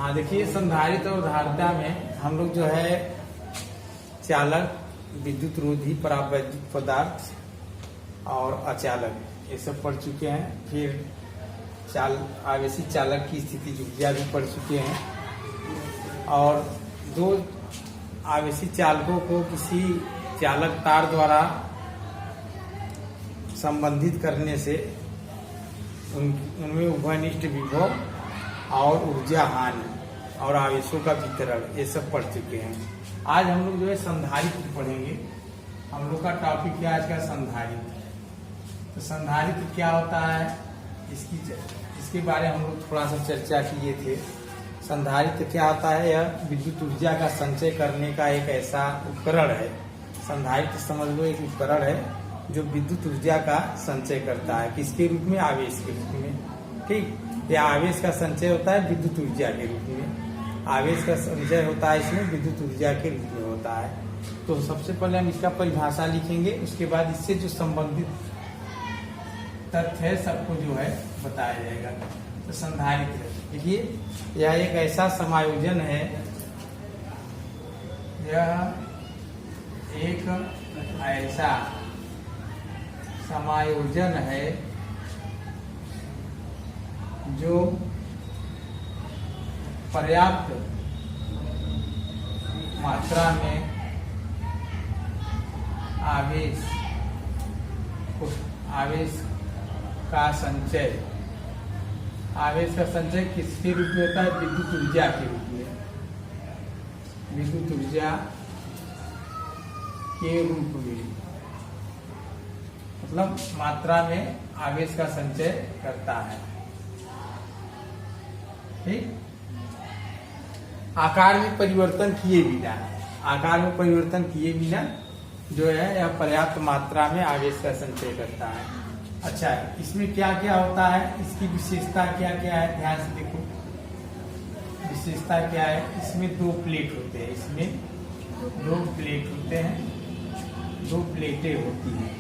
हाँ देखिए, संधारित्र और धारिता में हम लोग जो है चालक, विद्युत रोधी, परावैद्युत पदार्थ और अचालक ये सब पढ़ चुके हैं। फिर आवेशी चालक की स्थिति ऊर्जा भी पढ़ चुके हैं। और दो आवेशी चालकों को किसी चालक तार द्वारा संबंधित करने से उनमें उभयनिष्ठ विभव और ऊर्जा हानि और आवेशों का वितरण ये सब पढ़ चुके हैं। आज हम लोग जो है संधारित्र पढ़ेंगे। हम लोग का टॉपिक क्या आज का संधारित्र। तो संधारित्र क्या होता है इसके बारे में हम लोग थोड़ा सा चर्चा किए थे। संधारित्र क्या होता है? यह विद्युत ऊर्जा का संचय करने का एक ऐसा उपकरण है। संधारित्र समझ लो एक उपकरण है जो विद्युत ऊर्जा का संचय करता है। किसके रूप में? आवेश के रूप में। ठीक, यह आवेश का संचय होता है विद्युत ऊर्जा के रूप में। आवेश का संचय होता है इसमें विद्युत ऊर्जा के रूप में होता है। तो सबसे पहले हम इसका परिभाषा लिखेंगे, उसके बाद इससे जो संबंधित तथ्य है सबको जो है बताया जाएगा। तो संधारित्र देखिए, यह एक ऐसा समायोजन है, यह एक ऐसा समायोजन है जो पर्याप्त मात्रा में आवेश का संचय किसके रूप में होता है? विद्युत ऊर्जा के रूप में। विद्युत ऊर्जा के रूप में मतलब मात्रा में आवेश का संचय करता है। ठीक, आकार में परिवर्तन किए बिना जो है यह पर्याप्त मात्रा में आवेश का संचय करता है। अच्छा, इसमें क्या क्या होता है, इसकी विशेषता क्या क्या है, ध्यान से देखो। विशेषता क्या है? इसमें दो प्लेट होते हैं, दो प्लेटें होती हैं।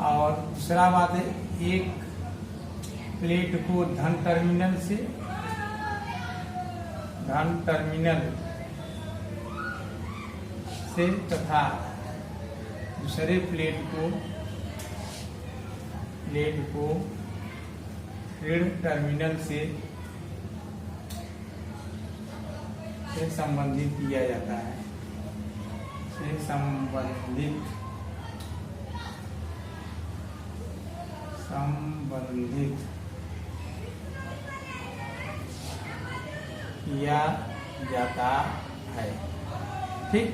और दूसरा बात है, एक प्लेट को धन टर्मिनल से तथा दूसरे प्लेट को ऋण टर्मिनल से संबंधित किया जाता है। संबंधित किया जाता है। ठीक,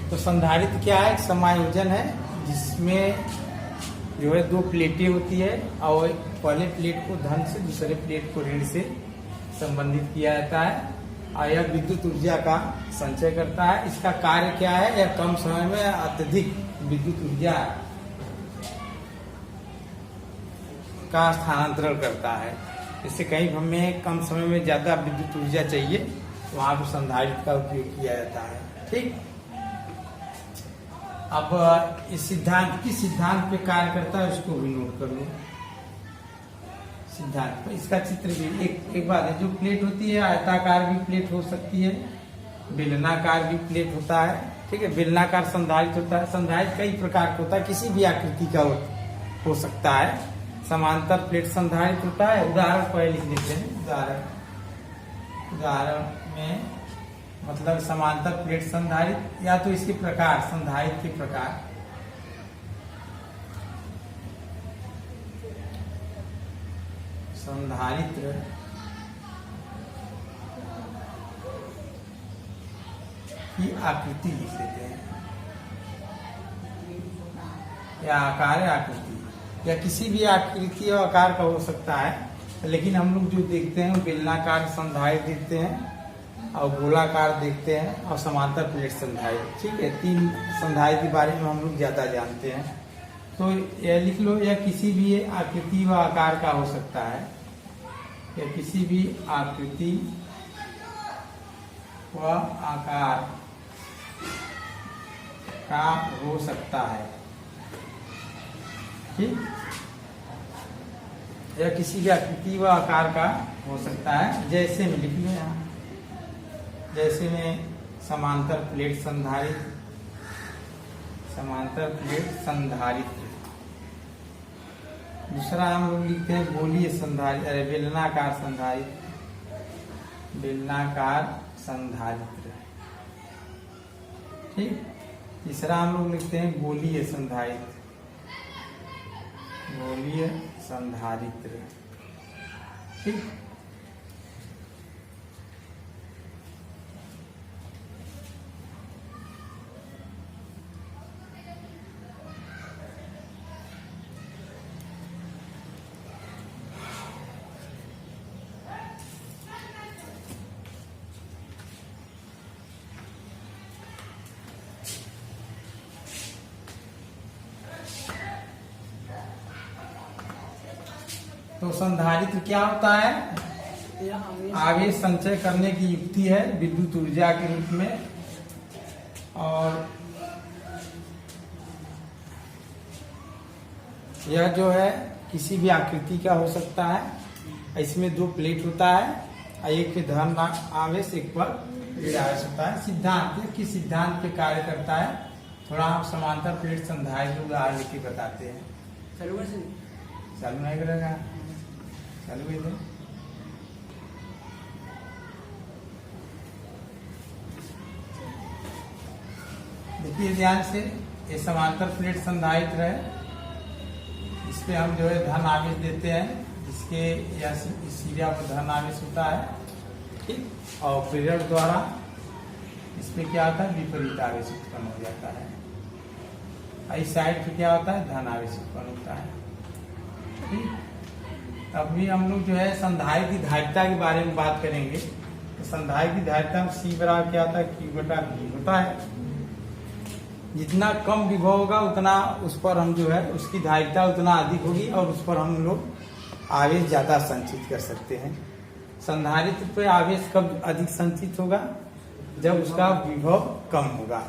तो संधारित्र क्या है? समायोजन है जिसमें जो है दो प्लेटें होती है और पहले प्लेट को धन से दूसरे प्लेट को ऋण से संबंधित किया जाता है और यह विद्युत ऊर्जा का संचय करता है। इसका कार्य क्या है? यह कम समय में अत्यधिक विद्युत ऊर्जा का स्थानांतरण करता है। इससे कहीं हमें कम समय में ज्यादा विद्युत ऊर्जा चाहिए, वहां पर संधारित्र का उपयोग किया जाता है। ठीक, अब इस किस सिद्धांत पे कार्य करता है उसको भी नोट कर लो। सिद्धांत पर इसका चित्र भी एक बात है, जो प्लेट होती है आयताकार भी प्लेट हो सकती है, बेलनाकार भी प्लेट होता है। ठीक है, बेलनाकार संधारित्र होता है। संधारित्र कई प्रकार का होता है, किसी भी आकृति का हो सकता है। समांतर प्लेट संधारित्र होता है। उदाहरण पहले लिख लेते हैं। उदाहरण में मतलब समांतर प्लेट संधारित्र, या तो इसके प्रकार, संधारित्र के प्रकार। संधारित्र की आकृति लिख लेते हैं, या आकार है आकृति, या किसी भी आकृति और आकार का हो सकता है। लेकिन हम लोग जो देखते हैं बेलनाकार संधारित्र देखते हैं और गोलाकार देखते हैं और समांतर प्लेट संधारित्र। ठीक है, तीन संधारित्र के बारे में हम लोग ज्यादा जानते हैं। तो यह लिख लो, यह किसी भी आकृति व आकार का हो सकता है, या किसी भी आकृति व आकार का हो सकता है, ठीक, या किसी भी आकृति व आकार का हो सकता है। जैसे में लिख लो यहाँ, जैसे में समांतर प्लेट संधारित्र, समांतर प्लेट संधारित्र। दूसरा हम लोग लिखते हैं गोलीय संधारित्र, अरे बेलनाकार संधारित्र, बेलनाकार संधारित्र, ठीक। तीसरा हम लोग लिखते हैं गोलीय संधारित्र, गोलीय संधारित्र, ठीक। तो संधारित्र क्या होता है? आवेश संचय करने की युक्ति है विद्युत ऊर्जा के रूप में, और यह जो है किसी भी आकृति का हो सकता है। इसमें दो प्लेट होता है, एक पे धन आवेश, एक पर ऋण आवेश होता है। सिद्धांत किस सिद्धांत पे कार्य करता है, थोड़ा हम समांतर प्लेट संधारित्र उदाहरण लिख के बताते हैं। चालू नहीं करेगा, चालू इधर। देखिए ध्यान से, ये समांतर प्लेट संधारित्र है, इस पे हम जो है धन आवेश देते हैं, इसके या इस सिरा पर धन आवेश होता है, ठीक, और प्रेरक द्वारा इस पे क्या होता है, विपरीत आवेश उत्पन्न हो जाता है। इस साइड पे क्या होता है, धन आवेश उत्पन्न होता है, ठीक। अभी हम लोग जो है संधारित्र की धारिता के बारे में बात करेंगे। तो संधारित्र की धारिता में C बराबर क्या होता है, Q/V होता है। जितना कम विभव होगा उतना उस पर हम जो है उसकी धारिता उतना अधिक होगी, और उस पर हम लोग आवेश ज्यादा संचित कर सकते हैं। संधारित्र पे आवेश कब अधिक संचित होगा, जब उसका विभव कम होगा।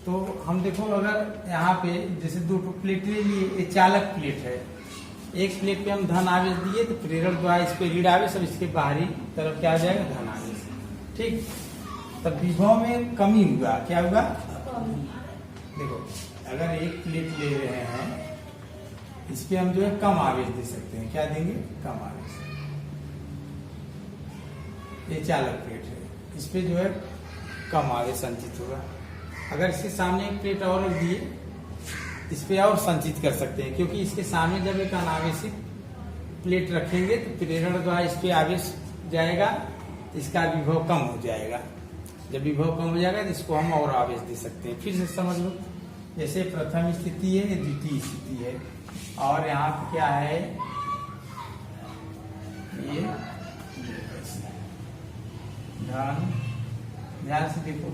तो हम देखो, अगर यहाँ पे जैसे दो प्लेट ले लिए, ये चालक प्लेट है, एक प्लेट पे हम धन आवेश दिए तो प्रेरक द्वारा इस पे ऋण आवेश, और इसके बाहरी तरफ क्या आ जाएगा, धन आवेश, ठीक। तब विभव में कमी होगा, क्या होगा, देखो अगर एक प्लेट ले रहे हैं, इस पे हम जो है कम आवेश दे सकते हैं, क्या देंगे, कम आवेश। ये चालक प्लेट है, इस पे जो है कम आवेश संचित होगा। अगर इसके सामने एक प्लेट और रख दिए, इस पे और संचित कर सकते हैं, क्योंकि इसके सामने जब एक अनावेशित प्लेट रखेंगे तो प्रेरण द्वारा इस पे आवेश जाएगा, इसका विभव कम हो जाएगा। जब विभव कम हो जाएगा तो इसको हम और आवेश दे सकते हैं। फिर से समझ लो, जैसे प्रथम स्थिति है, द्वितीय स्थिति है, और यहाँ पे क्या है, ये धन, ध्यान से देखो,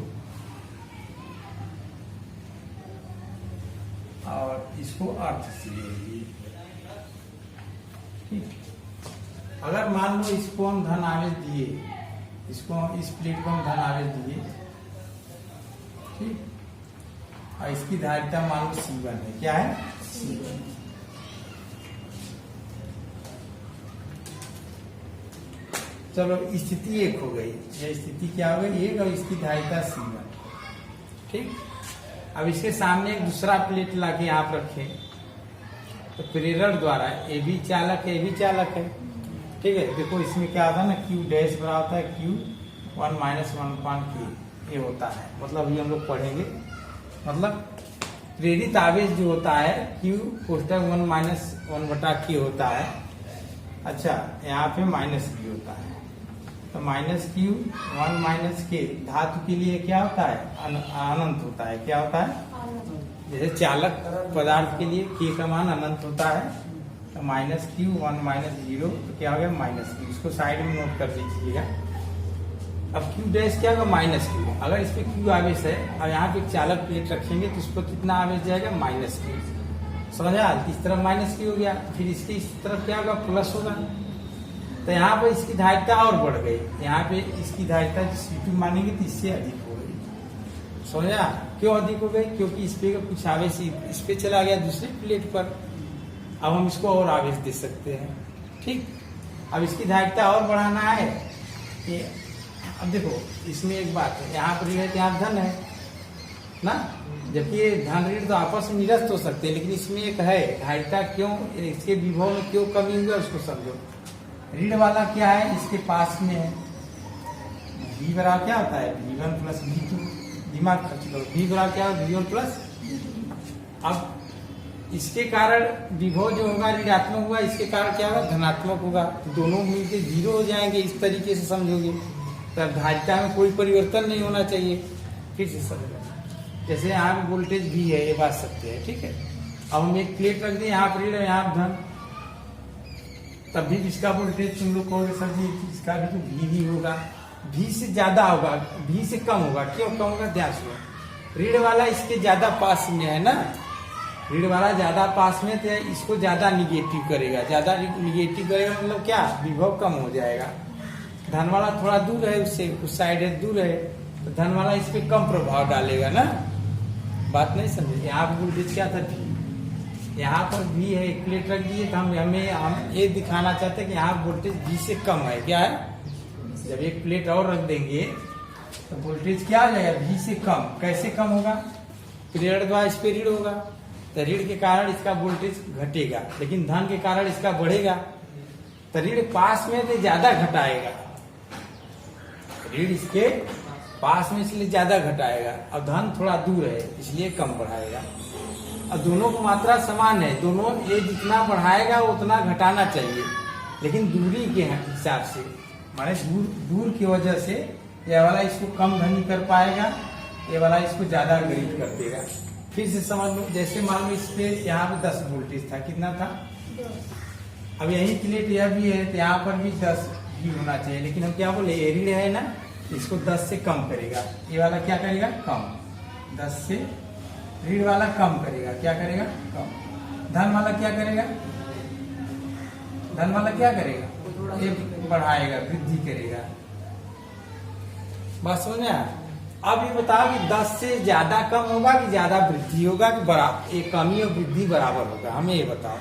और इसको अर्थ से लेंगे, ठीक। अगर मान लो इसको हम धन आवेश दिए, इसको इस प्लेट को हम धन आवेश दिए, ठीक, और इसकी धारिता मान लो C1 है, क्या है, C1। चलो स्थिति एक हो गई, यह स्थिति क्या हो गई, एक, और इसकी धारिता C1, ठीक। अब इसके सामने एक दूसरा प्लेट लाके यहाँ पर रखें, तो प्रेरण द्वारा ये भी चालक है, ये भी चालक है, ठीक है। देखो इसमें क्या आता है ना, Q डैश बराबर होता है Q1 - 1/K, ये होता है। मतलब अभी हम लोग पढ़ेंगे, मतलब प्रेरित आवेश जो होता है Q(1 - 1/K होता है। अच्छा, यहाँ पे -Q होता है, तो -Q1 - K धातु के लिए क्या होता है, अनंत होता है, क्या होता है, जैसे चालक पदार्थ के लिए K का मान अनंत होता है, तो -Q1 - 0 तो क्या हो गया, -Q। इसको साइड में नोट कर दीजिएगा। अब Q डैश क्या होगा, -Q। अगर इस पे Q आवेश है और यहाँ पे चालक प्लेट रखेंगे तो इस पर कितना आवेश जाएगा, -Q। समझा, इस तरफ -Q हो गया, फिर इसके इस तरफ क्या होगा, प्लस होगा। तो यहाँ पे इसकी धारिता और बढ़ गई, यहाँ पे इसकी धारिता C2 मानेंगे तो इससे अधिक हो गई, समझा। क्यों अधिक हो गई? क्योंकि इस पे कुछ आवेश इस पे चला गया दूसरी प्लेट पर। अब हम इसको और आवेश दे सकते हैं। ठीक, अब इसकी धारिता और बढ़ाना है कि अब देखो इसमें एक बात है, यहाँ पर ऋण है यहाँ धन है ना, जबकि ये धन ऋण तो आपस में निरस्त हो सकते हैं, लेकिन इसमें एक है धारिता क्यों, इसके विभव में क्यों कमी हुई है उसको समझो। ऋण वाला क्या है, इसके पास में है, v बराबर क्या होता है v1 प्लस v2, दिमाग खर्च करो, v बराबर क्या है v1 प्लस। अब इसके कारण विभव जो होगा ऋणात्मक होगा, इसके कारण क्या होगा धनात्मक होगा, तो दोनों मिलकर 0 हो जाएंगे। इस तरीके से समझोगे तब धारिता में कोई परिवर्तन नहीं होना चाहिए। फिर से समझो, जैसे यहाँ पे वोल्टेज भी है, ये बात सत्य है, ठीक है। अब हम एक प्लेट रख दें, यहाँ पर ऋण यहाँ धन, तब भी इसका वोल्टेज तुम लोग कहोगे सर जी इसका भी तो भी होगा, भी से ज्यादा होगा, भी से कम होगा। क्यों कम होगा, ध्यान सुनो, ऋण वाला इसके ज्यादा पास में है ना, ऋण वाला ज्यादा पास में तो इसको ज्यादा निगेटिव करेगा, ज्यादा निगेटिव करेगा मतलब क्या, विभव कम हो जाएगा। धन वाला थोड़ा दूर है उससे, उस साइड है दूर है, तो धन वाला इस पे कम प्रभाव डालेगा ना। बात नहीं समझे, यहाँ पर वोल्टेज क्या था भी, यहाँ पर भी है, एक प्लेट रख दिए तो हम ये दिखाना चाहते हैं कि यहाँ वोल्टेज भी से कम है। क्या है, जब एक प्लेट और रख देंगे तो वोल्टेज क्या आ जाएगा, भी से कम। कैसे कम होगा, ऋण द्वारा इस पे ऋण होगा, तो ऋण के कारण इसका वोल्टेज घटेगा, लेकिन धन के कारण इसका बढ़ेगा। तो ऋण पास में तो ज्यादा घटाएगा, ऋण इसके पास में इसलिए ज्यादा घटाएगा, और धन थोड़ा दूर है इसलिए कम बढ़ाएगा। और दोनों की मात्रा समान है, दोनों ये जितना बढ़ाएगा उतना घटाना चाहिए, लेकिन दूरी के हिसाब से, माने दूर की वजह से ये वाला इसको कम धनी कर पाएगा, ये वाला इसको ज्यादा गरीब कर देगा। फिर से समझ लो, जैसे मान लो इस पे यहाँ पे 10 वोल्टेज था, कितना था, अब यही प्लेट यह भी है तो यहाँ पर भी 10 ही होना चाहिए, लेकिन हम क्या बोले ये ऋण है ना, इसको 10 से कम करेगा, ये वाला क्या करेगा कम, 10 से ऋण वाला कम करेगा, क्या करेगा कम। धन वाला क्या करेगा, धन वाला क्या करेगा, ये बढ़ाएगा, वृद्धि करेगा। बात समझ में आया। अब ये बताओ कि 10 से ज्यादा कम होगा कि ज्यादा वृद्धि होगा कि बराबर, ये कमी और वृद्धि बराबर होगा, हमें ये बताओ।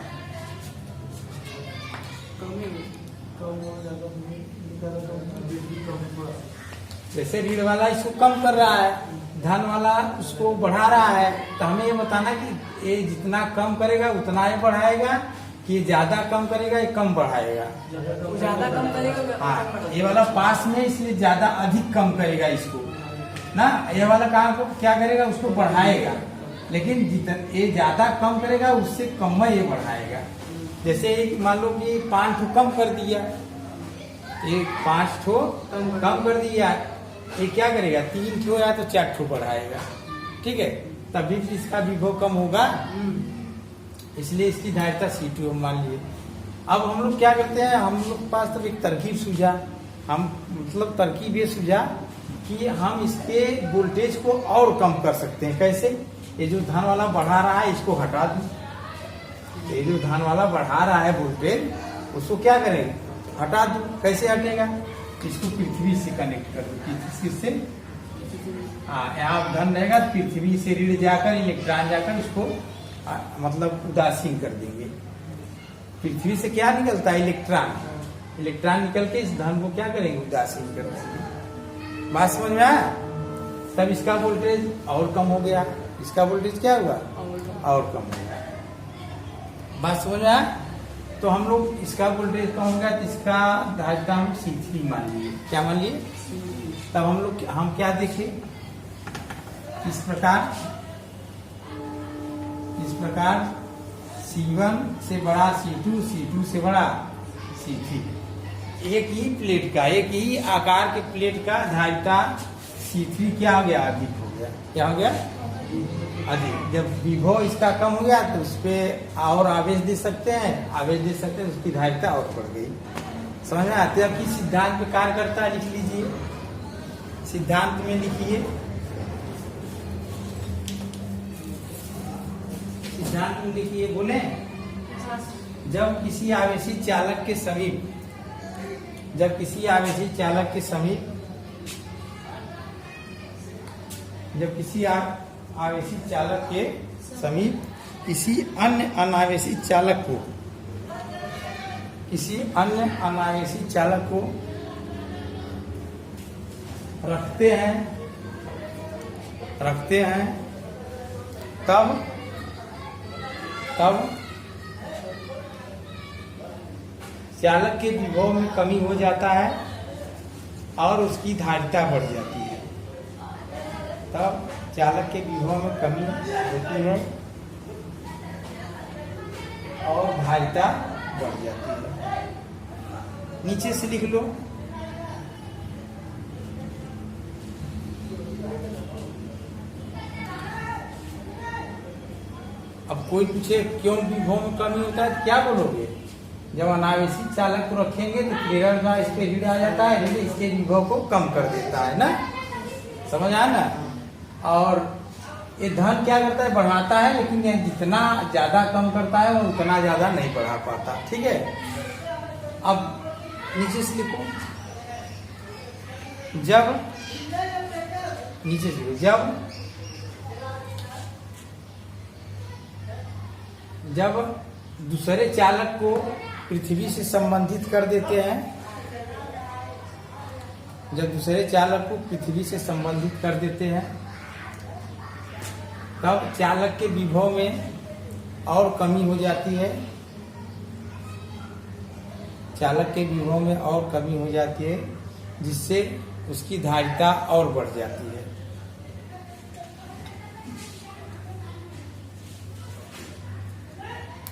जैसे ऋण वाला इसको कम कर रहा है, धन वाला उसको बढ़ा रहा है, तो हमें ये बताना कि ये जितना कम करेगा उतना ही बढ़ाएगा कि ज्यादा कम करेगा ये कम बढ़ाएगा, ज्यादा कम करेगा। हाँ, ये वाला पास में इसलिए ज्यादा अधिक कम करेगा इसको ना, ये वाला काम को क्या करेगा उसको बढ़ाएगा, लेकिन जितना ये ज्यादा कम करेगा उससे कम ये बढ़ाएगा। जैसे एक मान लो कि 5 ठो कम कर दिया, एक 5 ठो कम कर दिया, ये क्या करेगा 3 ठो या तो 4 ठो बढ़ाएगा, ठीक है, तभी इसका विभव कम होगा, इसलिए इसकी धारिता C2 हम मान लिए। अब हम लोग क्या करते हैं, हम लोग के पास तो एक तरकीब सूझा, हम मतलब तरकीब ये सूझा कि हम इसके वोल्टेज को और कम कर सकते हैं। कैसे, ये जो धन वाला बढ़ा रहा है इसको हटा दूं, ये जो धन वाला बढ़ा रहा है वोल्टेज उसको क्या करेंगे हटा दूं। कैसे हटेगा, इसको पृथ्वी से कनेक्ट कर दूं, किससे, हाँ, यहाँ धन रहेगा पृथ्वी से ऋण जाकर इलेक्ट्रॉन जाकर उसको मतलब उदासीन कर देंगे। पृथ्वी से क्या निकलता है, इलेक्ट्रॉन, इलेक्ट्रॉन निकल के इस धन को क्या करेंगे उदासीन कर देंगे। बात समझ में आया। तब इसका वोल्टेज और कम हो गया, इसका वोल्टेज क्या हुआ और कम हो गया। बात समझ में आया। तो हम लोग इसका वोल्टेज कम हो गया तो इसका धारिता हम C3 मान लिए। क्या मान लिए, तब हम लोग हम क्या देखे, इस प्रकार C1 से बड़ा C2, C2 से बड़ा C3, एक ही प्लेट का, एक ही आकार के प्लेट का धारिता C3 क्या हो गया, अधिक हो गया। क्या हो गया, अधिक। जब विभव इसका कम हो गया तो उस पर और आवेश दे सकते हैं, आवेश दे सकते हैं, उसकी धारिता और बढ़ गई। समझ में आते हैं। किस सिद्धांत पे कार्य करता है लिख लीजिए, सिद्धांत में लिखिए, सिद्धांत में लिखिए। बोले, जब किसी आवेशी चालक के समीप, जब किसी आवेशी चालक के समीप, जब किसी आवेशी चालक के समीप किसी अन्य अनावेशी चालक को रखते हैं तब चालक के विभव में कमी हो जाता है और उसकी धारिता बढ़ जाती है। तब चालक के विभव में कमी होती है और धारिता बढ़ जाती है। नीचे से लिख लो। अब कोई पूछे क्यों विभव में कमी होता है, क्या बोलोगे? जब अनावेशी चालक को रखेंगे तो प्रेरण का इस पे ऋण आ जाता है, ऋण इसके विभव को कम कर देता है ना, समझ आया ना। और ये धन क्या करता है, बढ़ाता है, लेकिन ये जितना ज्यादा कम करता है वो उतना ज्यादा नहीं बढ़ा पाता। ठीक है, अब नीचे से लिखो। जब दूसरे चालक को पृथ्वी से संबंधित कर देते हैं, तब चालक के विभव में और कमी हो जाती है, जिससे उसकी धारिता और बढ़ जाती है।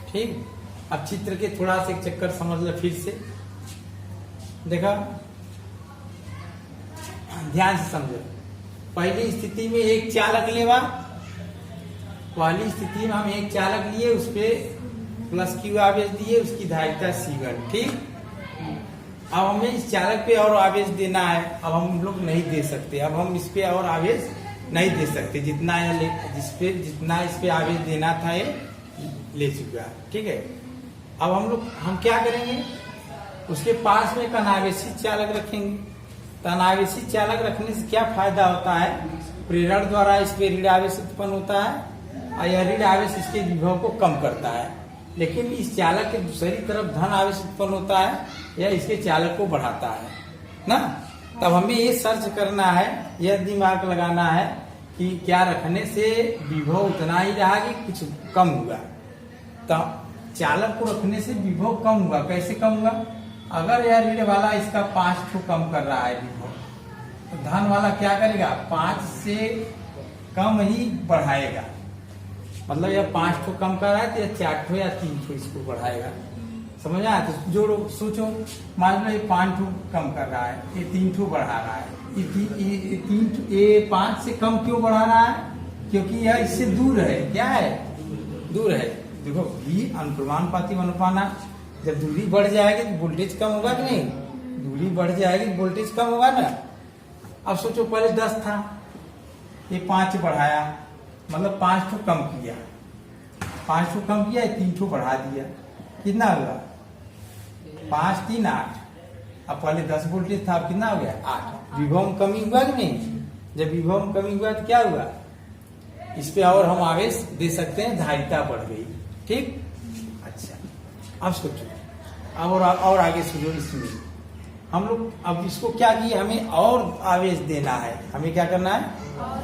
ठीक, अब चित्र के थोड़ा सा एक चक्कर समझ लो फिर से। देखा, ध्यान से समझो। पहली स्थिति में एक चालक लेवा, पहली स्थिति में हम एक चालक लिए, उस पे प्लस क्यू आवेश दिए, उसकी धारिता C1। ठीक, अब हमें इस चालक पे और आवेश देना है। अब हम लोग नहीं दे सकते, अब हम इस पे और आवेश नहीं दे सकते। जितना इस पे आवेश देना था ये ले चुका। ठीक है, अब हम क्या करेंगे, उसके पास में एक अनावेशी चालक रखेंगे। तो अनावेशी चालक रखने से क्या फायदा होता है, प्रेरण द्वारा इस पे ऋण आवेश उत्पन्न होता है और यह ऋण आवेश इसके विभव को कम करता है। लेकिन इस चालक के दूसरी तरफ धन आवेश उत्पन्न होता है या इसके चालक को बढ़ाता है ना। तब हमें ये सर्च करना है, यह दिमाग लगाना है कि क्या रखने से विभव उतना ही रहा कि कुछ कम हुआ। तो चालक को रखने से विभव कम हुआ, कैसे कम हुआ? अगर यह ऋण वाला इसका 5 ठो कम कर रहा है विभव, तो धन वाला क्या करेगा, 5 से कम ही बढ़ाएगा। मतलब यह 5 ठो कम कर रहा है तो यह 4 ठो या 3 ठो इसको बढ़ाएगा। समझ आया? तो जोड़ो, सोचो, मान लो ये 5 ठो कम कर रहा है, ये 3 ठो बढ़ा रहा है। ये 5 से कम क्यों बढ़ा रहा है? क्योंकि यह इससे दूर है। क्या है? दूर है। देखो, भी अनुप्रमाणपाती अनुपाना, जब दूरी बढ़ जाएगी तो वोल्टेज कम होगा कि नहीं? दूरी बढ़ जाएगी तो वोल्टेज कम होगा ना। अब सोचो, पहले 10 था, ये 5 बढ़ाया, मतलब 5 ठो कम किया, 5 ठो कम किया, 3 ठो बढ़ा दिया, कितना हुआ? 5 3 8। अब पहले 10 वोल्टेज था, अब कितना हो गया? 8। विभव में कमी हुआ कि नहीं? जब विभव में कमी हुआ तो क्या हुआ, इस पे और हम आवेश दे सकते हैं, धारिता बढ़ गई। ठीक, अच्छा, अब सोचो, अब और आगे सुनो। इसमें हम लोग अब इसको क्या किए, हमें और आवेश देना है। हमें क्या करना है?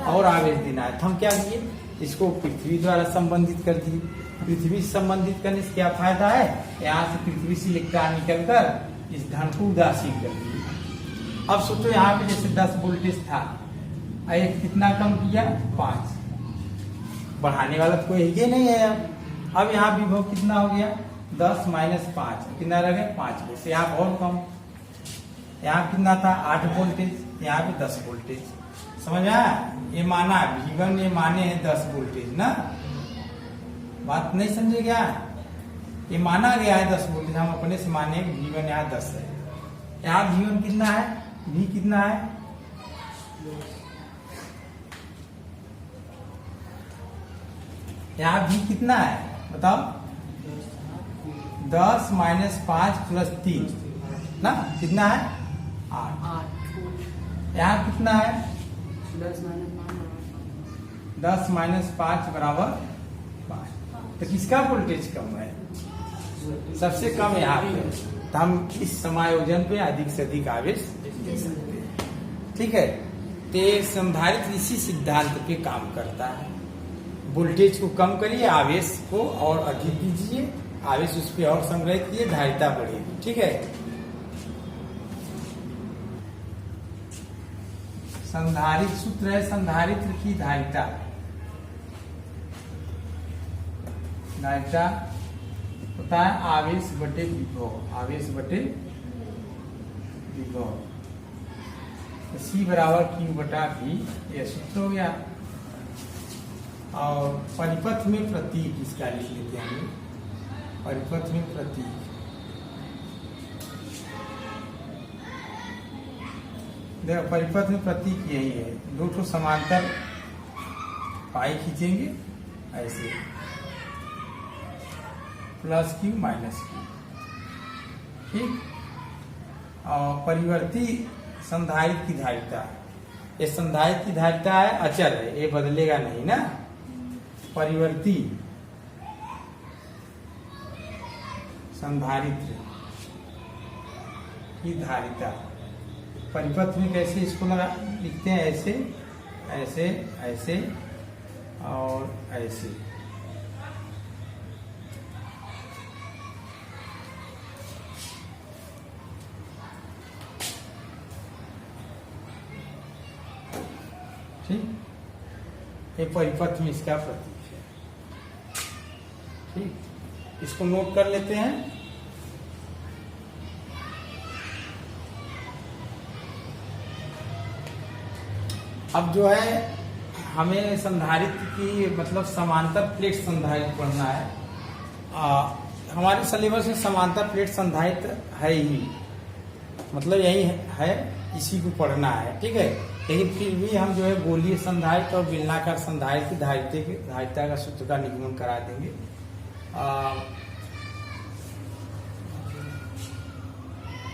और आवेश देना है। तो हम क्या किए, इसको पृथ्वी द्वारा संबंधित कर दिए। पृथ्वी से संबंधित करने से क्या फायदा है, यहाँ से पृथ्वी से इलेक्ट्रॉन निकलकर इस धन को उदासीन कर दिए। अब सोचो, यहाँ पे जैसे 10 वोल्टेज था, एक कितना कम किया? 5। बढ़ाने वाला तो कोई ये नहीं है। अब यहाँ विभव कितना हो गया? 10 माइनस 5, कितना रह गया? 5 वोल्ट। यहाँ बहुत कम, यहाँ कितना था? 8 वोल्टेज, यहाँ पे 10 वोल्टेज। समझ आया? ये माना V1, ये माने है 10 वोल्टेज ना। बात नहीं समझे क्या? ये माना गया है 10 वोल्टेज, हम अपने से माने V1 यहाँ 10 है। यहाँ V1 कितना है? V कितना है? यहाँ V कितना है बताओ? 10 माइनस 5 प्लस 3 ना, कितना है? 8। यहाँ कितना है? 10 माइनस 10 माइनस 5 बराबर 5। तो किसका वोल्टेज कम है? सबसे कम यहाँ पे। तो हम इस समायोजन पे अधिक से अधिक आवेश दे सकते हैं। ठीक है, तो संधारित्र इसी सिद्धांत पे काम करता है। वोल्टेज को कम करिए, आवेश को और अधिक दीजिए, आवेश उस पर और संग्रहित किए, धारिता बढ़ेगी। ठीक है, संधारित्र सूत्र है संधारित्र की धारिता। धारिता होता है आवेश बटे विभव, आवेश बटे विभव। C बराबर Q बटा V, यह सूत्र हो गया। और परिपथ में प्रतीक इसका लिख लेते हैं हम। परिपथ में प्रतीक, देखो परिपथ में प्रतीक यही है। दो ठो समांतर पाई खींचेंगे ऐसे, प्लस Q माइनस Q। ठीक, और परिवर्ती संधारित्र की धारिता, ये संधारित्र की धारिता है, अचर है, ये बदलेगा नहीं ना। परिवर्ती संधारित्र की धारिता, परिपथ में कैसे इसको लगा लिखते हैं? ऐसे ऐसे ऐसे और ऐसे। ठीक, ये परिपथ में इसका प्रतीक है। ठीक, इसको नोट कर लेते हैं। अब जो है हमें संधारित्र की मतलब समांतर प्लेट संधारित्र पढ़ना है। हमारे सिलेबस में समांतर प्लेट संधारित्र है ही, मतलब यही है, इसी को पढ़ना है। ठीक है, लेकिन फिर भी हम जो है गोलीय संधारित्र और बेलनाकार संधारित्र की धारिता का सूत्र का निगमन करा देंगे।